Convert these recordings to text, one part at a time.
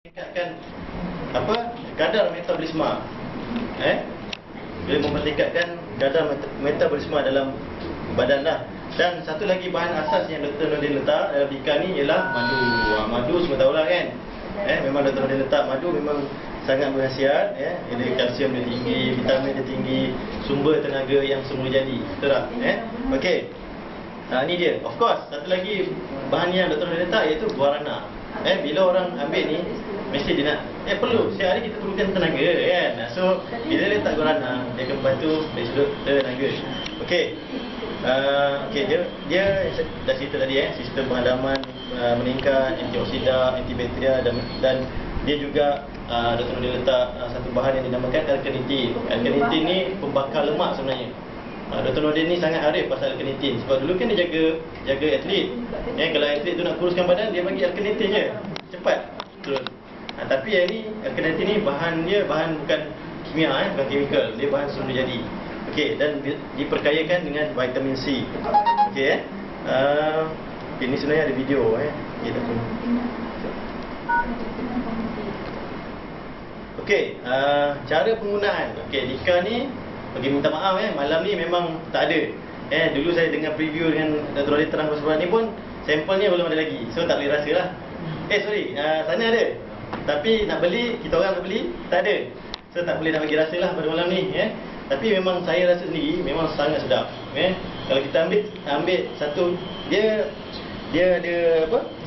Meningkatkan kadar metabolisme, bila mempertingkatkan kadar metabolisme dalam badan lah. Dan satu lagi bahan asas yang Dr. Nordin letak dalam Dika ni ialah madu. Madu semua tahulah kan. Memang Dr. Nordin letak madu memang sangat berkhasiat. Dia kalsium dia tinggi, vitamin dia tinggi, sumber tenaga yang semula jadi. Betul tak? Okey. Ni dia. Of course, satu lagi bahan yang Dr. Nordin letak iaitu guarana. Bila orang ambil ni mesti dia nak perlu, setiap hari kita perlukan tenaga kan. So bila dia letak guarana, dia akan bantu dari sudut tenaga. Okey. Dia dah cerita tadi sistem penghadaman meningkat, antioksidan, antibakteria dan dia juga Dr. Nordin letak satu bahan yang dinamakan L-carnitin. L-carnitin ni pembakar lemak sebenarnya. Dr. Nordin ni sangat arif pasal L-carnitin. Sebab dulu kan dia jaga atlet. Kalau atlet tu nak kuruskan badan, dia bagi L-carnitin je. Cepat turun. Tapi yang ni L-carnitin ni bahan bukan kimia, bukan chemical. Dia bahan semula jadi. Okey, dan diperkayakan dengan vitamin C. Okey ini sebenarnya ada video kita pun. Okey, cara penggunaan. Okey, Dika ni bagi minta maaf malam ni memang tak ada. Dulu saya dengar preview dengan Dr. Nordin terang pasal ni pun sampelnya belum ada lagi. So tak boleh rasa lah. Sana ada. Tapi nak beli, kita orang nak beli, tak ada. So tak boleh nak bagi rasa lah pada malam ni. Tapi memang saya rasa sendiri memang sangat sedap. Kalau kita ambil satu, dia ada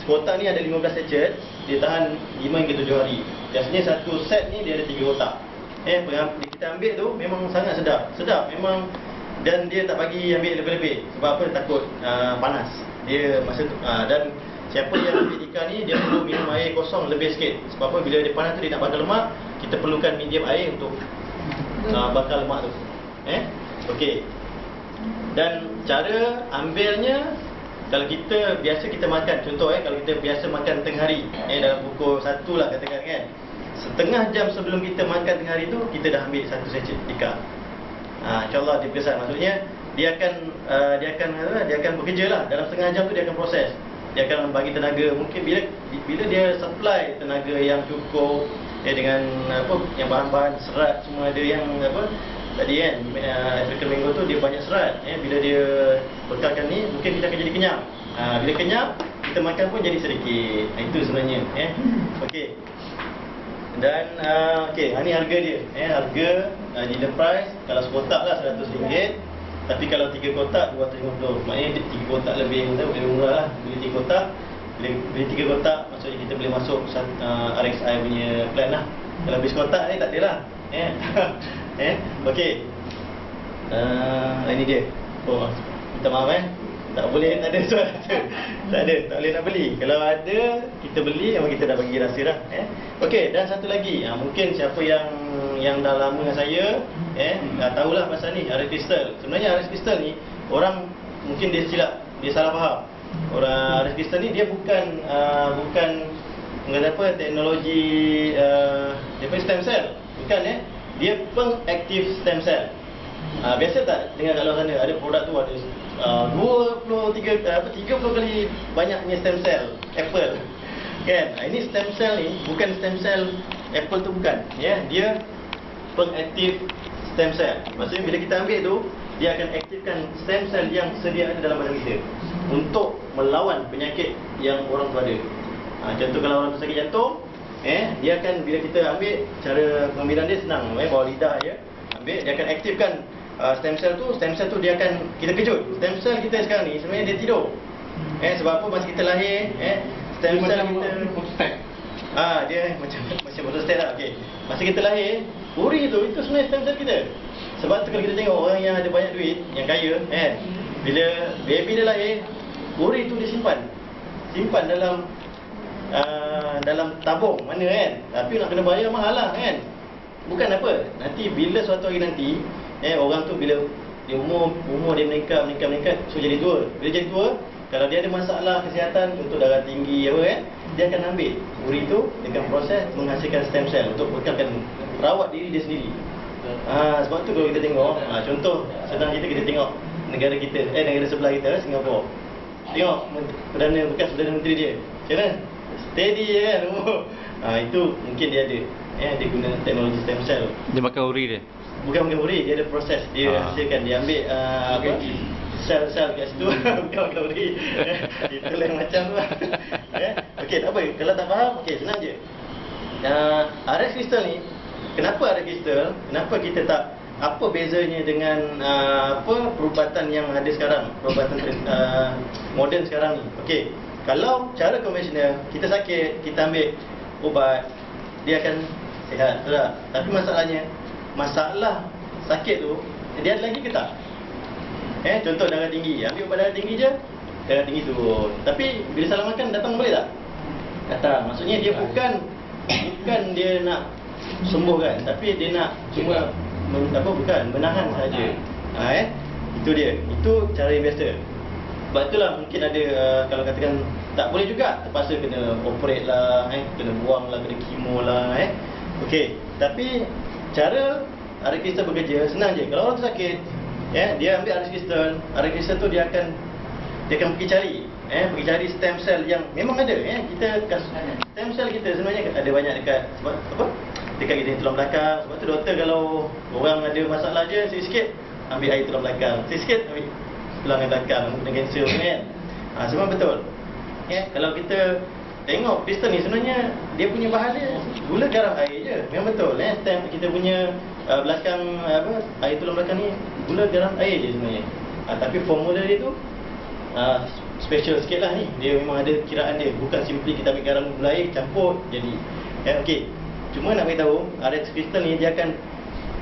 sekotak ni ada 15 sachet. Dia tahan 5 hingga 7 hari. Biasanya satu set ni dia ada 3 kotak. Kita ambil tu memang sangat sedap memang. Dan dia tak bagi ambil lebih-lebih. Sebab apa? Dia takut panas. Dia masa tu dan siapa yang ambil Dika ni, dia perlu minum air kosong lebih sikit. Sebab apa? Bila dia panas tu dia nak bakar lemak, kita perlukan medium air untuk bakar lemak tu. Okey. Dan cara ambilnya, kalau kita biasa kita makan, contoh kalau kita biasa makan tengah hari, dalam pukul 1 lah katakan kan. Setengah jam sebelum kita makan tengah hari tu, kita dah ambil satu sachet Dika. InsyaAllah dia berkesan. Maksudnya dia akan bekerja lah. Dalam setengah jam tu dia akan proses. Dia akan bagi tenaga. Mungkin bila dia supply tenaga yang cukup dengan yang bahan-bahan serat semua ada yang tadi kan African mango tu dia banyak serat. Bila dia bekalkan ni, mungkin kita akan jadi kenyang. Bila kenyang, kita makan pun jadi sedikit. Itu sebenarnya. Okey. Dan ni harga dia. Harga dealer price kalau sekotak lah RM100. Tapi kalau 3 kotak RM250. Maknanya 3 kotak lebih murah lah. Beli 3 kotak, beli 3 kotak maksudnya kita boleh masuk RXI punya plan lah. Kalau beli sekotak ni tak ada lah. Okey. Ini dia. Minta maaf tak boleh, tak ada suara. Tak boleh nak beli. Kalau ada, kita beli, memang kita dah bagi rasa dah. Okey, dan satu lagi, mungkin siapa yang dah lama dengan saya, dah tahulah pasal ni, RS Crystal. Sebenarnya RS Crystal ni, orang mungkin dia silap, dia salah faham. Orang RS Crystal ni dia bukan teknologi stem cell. Bukan dia pengaktif stem cell. Biasa tak dengar kat luar sana ada produk tu ada 30 kali banyaknya stem cell apple kan. Ini stem cell ni bukan stem cell apple tu, bukan. Dia pengaktif stem cell. Maksudnya bila kita ambil tu, dia akan aktifkan stem cell yang sedia ada dalam badan kita untuk melawan penyakit yang orang tu ada. Contoh kalau orang tu sakit jantung, dia akan, bila kita ambil, cara pengambilan dia senang. Bawa lidah je, ambil, dia akan aktifkan stem cell tu dia akan, kita kejut. Stem cell kita sekarang ni sebenarnya dia tidur. Sebab apa? Masa kita lahir, stem cell kita dia macam photostat lah. Okey. Masa kita lahir, uri tu itu sebenarnya stem cell kita. Sebab tu kalau kita tengok orang yang ada banyak duit, yang kaya, bila baby dia lahir, uri tu dia simpan dalam tabung mana kan. Tapi nak kena bayar mahal lah kan. Bukan apa. Nanti bila suatu hari nanti orang tu bila dia umur dia meningkat, so jadi tua. Bila jadi tua, kalau dia ada masalah kesihatan, contoh darah tinggi dia akan ambil uri tu, dia akan proses menghasilkan stem cell untuk bekalkan, rawat diri dia sendiri. Sebab tu kalau kita tengok, contoh senang kita tengok negara kita, negara sebelah kita, Singapura. Tengok bekas Perdana Menteri dia. Macam mana? steady je kan. Itu mungkin dia ada. Dia guna teknologi stem cell. Dia makan uri dia. Bukan uri, dia ada proses. Dia hasilkan, dia ambil sel-sel kat situ. Bukan makan uri. Itu lain macam tu lah. Okey, tak apa. Kalau tak faham, okey, senang je. RX crystal ni, kenapa RX crystal? Kenapa kita tak, apa bezanya dengan perubatan yang ada sekarang, perubatan moden sekarang ni? Okey, kalau cara konvensional, kita sakit, kita ambil ubat, dia akan sihat, betul tak? Tapi masalah sakit tu, dia ada lagi ke tak? Contoh darah tinggi, ambil ubat darah tinggi je, darah tinggi turun. Tapi bila salah makan, datang boleh tak? Datang. Maksudnya dia bukan dia nak sembuhkan, tapi dia nak cuma menahan saja. Itu dia. Itu cara yang biasa. Sebab itulah mungkin ada kalau katakan tak boleh juga, terpaksa kena operate lah, kena buang lah, kena kemo lah. Okey, tapi cara RX crystal bekerja senang je. Kalau orang tu sakit, dia ambil RX crystal tu dia akan pergi cari stem cell yang memang ada. Stem cell kita sebenarnya ada banyak dekat dekat kita tulang belakang. Sebab tu doktor kalau orang ada masalah je sikit-sikit ambil air tulang belakang, sikit-sikit ambil tulang belakang, kena kanser kan. Semua betul. Kalau kita tengok piston ni sebenarnya dia punya bahan dia gula garam air je. Memang betul. Stem kita punya belakang air tulang belakang ni gula garam air je sebenarnya. Tapi formula dia tu special sikit lah ni. Dia memang ada kiraan dia. Bukan simply kita ambil garam gula air campur jadi. Okey. Cuma nak beritahu, RX crystal ni dia akan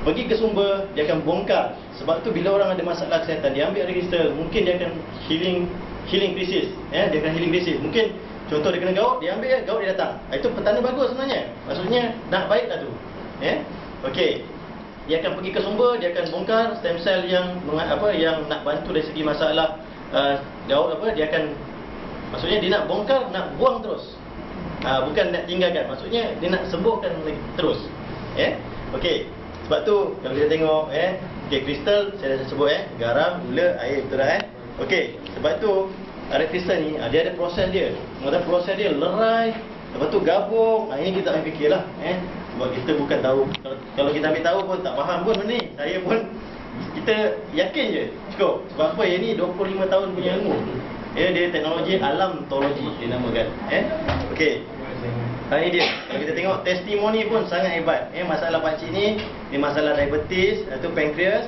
pergi ke sumber, dia akan bongkar. Sebab tu bila orang ada masalah kesihatan, dia ambil RX crystal, mungkin dia akan healing crisis. Dia akan healing crisis. Mungkin contoh dia kena gout, dia ambil gout dia datang. Itu petanda bagus sebenarnya. Maksudnya nak baik lah tu. Okey. Dia akan pergi ke sumber, dia akan bongkar stem cell yang nak bantu dari segi masalah gout dia akan, maksudnya dia nak bongkar, nak buang terus. Bukan nak tinggalkan. Maksudnya dia nak sembuhkan terus. Okey. Sebab tu kalau kita tengok kristal saya dah sebut garam, gula, air, betul tak? Okey. Sebab tu RX crystal ni dia ada proses dia. Maksudnya proses dia lerai, lepas tu gabung. Ini kita tak fikirlah. Sebab kita bukan tahu. Kalau kita ambil tahu pun tak faham pun benda ni. Saya pun kita yakin je cukup. Sebab apa? Yang ni 25 tahun punya ilmu. Dia teknologi alamtologi dia namakan. Okey. Ini dia. Kalau kita tengok testimoni pun sangat hebat. Masalah pakcik ni, dia masalah diabetes atau pankreas.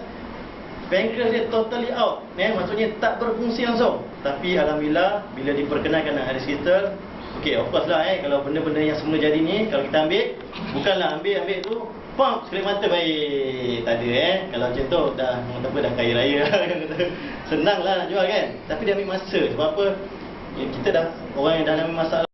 Pankreas dia totally out. Maksudnya tak berfungsi langsung. Tapi alhamdulillah bila diperkenalkan dengan RX crystal, okey, of course lah kalau benda-benda yang semula jadi ni, kalau kita ambil, bukanlah ambil tu pump sekali mata baik. Tak ada Kalau macam tu dah kaya raya. Senang lah nak jual kan. Tapi dia ambil masa. Sebab apa? Kita dah, orang yang dah ambil masalah